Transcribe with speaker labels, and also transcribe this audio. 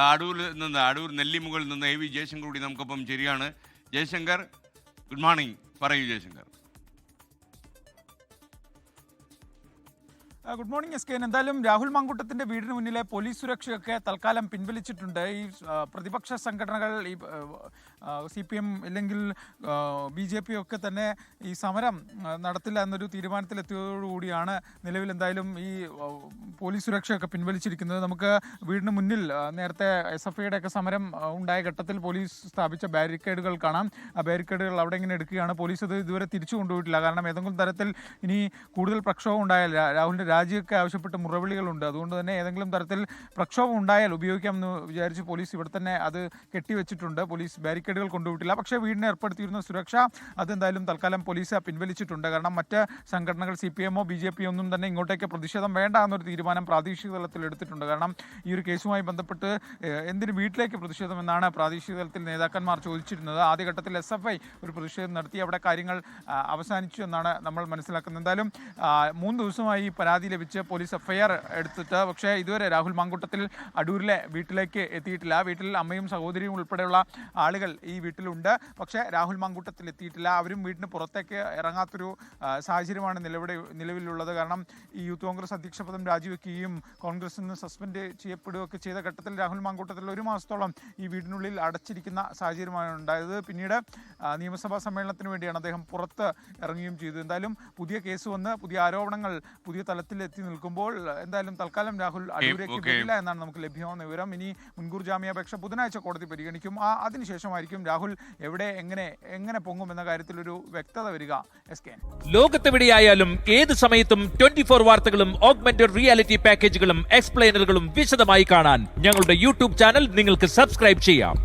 Speaker 1: അടൂർ നെല്ലിമുകളിൽ നിന്ന് AV ജയശങ്കർ കൂടി നമുക്കൊപ്പം ശരിയാണ്. Jaishankar, good morning. പറയൂ ജയശങ്കർ.
Speaker 2: Good morning SK. എന്തായാലും രാഹുൽ മാങ്കൂട്ടത്തിന്റെ വീടിന് മുന്നിലെ പോലീസ് സുരക്ഷയൊക്കെ തൽക്കാലം പിൻവലിച്ചിട്ടുണ്ട്. ഈ പ്രതിപക്ഷ സംഘടനകൾ, ഈ CPM ഇല്ലെങ്കിൽ BJP ഒക്കെ തന്നെ ഈ സമരം നടത്തില്ല എന്നൊരു തീരുമാനത്തിലെത്തിയതോടുകൂടിയാണ് നിലവിൽ എന്തായാലും ഈ പോലീസ് സുരക്ഷയൊക്കെ പിൻവലിച്ചിരിക്കുന്നത്. നമുക്ക് വീടിന് മുന്നിൽ നേരത്തെ SFIയുടെ ഒക്കെ സമരം ഉണ്ടായ ഘട്ടത്തിൽ പോലീസ് സ്ഥാപിച്ച ബാരിക്കേഡുകൾ കാണാം. ആ ബാരിക്കേഡുകൾ അവിടെ ഇങ്ങനെ എടുക്കുകയാണ്. പോലീസ് അത് ഇതുവരെ തിരിച്ചു കൊണ്ടുപോയിട്ടില്ല. കാരണം ഏതെങ്കിലും തരത്തിൽ ഇനി കൂടുതൽ പ്രക്ഷോഭം ഉണ്ടായാൽ, രാഹുലിൻ്റെ രാജിയൊക്കെ ആവശ്യപ്പെട്ട് മുറവിളികളുണ്ട്. അതുകൊണ്ട് തന്നെ ഏതെങ്കിലും തരത്തിൽ പ്രക്ഷോഭം ഉണ്ടായാൽ ഉപയോഗിക്കാമെന്ന് വിചാരിച്ച് പോലീസ് ഇവിടെ തന്നെ അത് കെട്ടിവെച്ചിട്ടുണ്ട്. പോലീസ് ബാരിക്കേഡുകൾ കൊണ്ടുപോയിട്ടില്ല. പക്ഷേ വീടിന് ഏർപ്പെടുത്തിയിരുന്ന സുരക്ഷ അതെന്തായാലും തൽക്കാലം പോലീസ് പിൻവലിച്ചിട്ടുണ്ട്. കാരണം മറ്റ് സംഘടനകൾ CPM BJP ഒന്നും തന്നെ ഇങ്ങോട്ടേക്ക് പ്രതിഷേധം വേണ്ട എന്നൊരു തീരുമാനം പ്രാദേശിക തലത്തിൽ എടുത്തിട്ടുണ്ട്. കാരണം ഈ ഒരു കേസുമായി ബന്ധപ്പെട്ട് എന്തിന് വീട്ടിലേക്ക് പ്രതിഷേധം എന്നാണ് പ്രാദേശിക തലത്തിൽ നേതാക്കന്മാർ ചോദിച്ചിരുന്നത്. ആദ്യഘട്ടത്തിൽ SFI ഒരു പ്രതിഷേധം നടത്തി. അവിടെ കാര്യങ്ങൾ അവസാനിച്ചു എന്നാണ് നമ്മൾ മനസ്സിലാക്കുന്നത്. എന്തായാലും 3 ദിവസമായി പരാതി ലഭിച്ച് പോലീസ് FIR എടുത്തിട്ട്, പക്ഷേ ഇതുവരെ രാഹുൽ മാങ്കൂട്ടത്തിൽ അടൂരിലെ വീട്ടിലേക്ക് എത്തിയിട്ടില്ല. വീട്ടിൽ അമ്മയും സഹോദരിയും ഉൾപ്പെടെയുള്ള ആളുകൾ ഈ വീട്ടിലുണ്ട്. പക്ഷേ രാഹുൽ മാങ്കൂട്ടത്തിൽ എത്തിയിട്ടില്ല. അവരും വീടിന് പുറത്തേക്ക് ഇറങ്ങാത്തൊരു സാഹചര്യമാണ് നിലവിലുള്ളത്. കാരണം ഈ യൂത്ത് കോൺഗ്രസ് അധ്യക്ഷ പദം രാജിവെക്കുകയും കോൺഗ്രസിൽ നിന്ന് സസ്പെൻഡ് ചെയ്യപ്പെടുകയൊക്കെ ചെയ്ത ഘട്ടത്തിൽ രാഹുൽ മാങ്കൂട്ടത്തിൽ 1 മാസത്തോളം ഈ വീടിനുള്ളിൽ അടച്ചിരിക്കുന്ന സാഹചര്യമാണ് ഉണ്ടായത്. പിന്നീട് നിയമസഭാ സമ്മേളനത്തിന് വേണ്ടിയാണ് അദ്ദേഹം പുറത്ത് ഇറങ്ങുകയും ചെയ്തത്. എന്തായാലും പുതിയ കേസ് വന്ന് പുതിയ ആരോപണങ്ങൾ പുതിയ തലത്തിൽ എത്തി നിൽക്കുമ്പോൾ എന്തായാലും തൽക്കാലം രാഹുൽ അടൂരേക്ക് വരില്ല എന്നാണ് നമുക്ക് ലഭ്യമാകുന്ന വിവരം. ഇനി മുൻകൂർ ജാമ്യാപേക്ഷ ബുധനാഴ്ച കോടതി പരിഗണിക്കും. അതിനുശേഷമായിരിക്കും രാഹുൽ എവിടെ എങ്ങനെ പൊങ്ങും എന്ന കാര്യത്തിൽ ഒരു വ്യക്തത വരിക. SK.
Speaker 3: ലോകത്തെവിടെയായാലും ഏത് സമയത്തും 24 വാർത്തകളും ഓഗ്മെന്റഡ് റിയാലിറ്റി പാക്കേജുകളും എക്സ്പ്ലെയിനറുകളും വിശദമായി കാണാൻ ഞങ്ങളുടെ YouTube ചാനൽ നിങ്ങൾക്ക് സബ്സ്ക്രൈബ് ചെയ്യാം.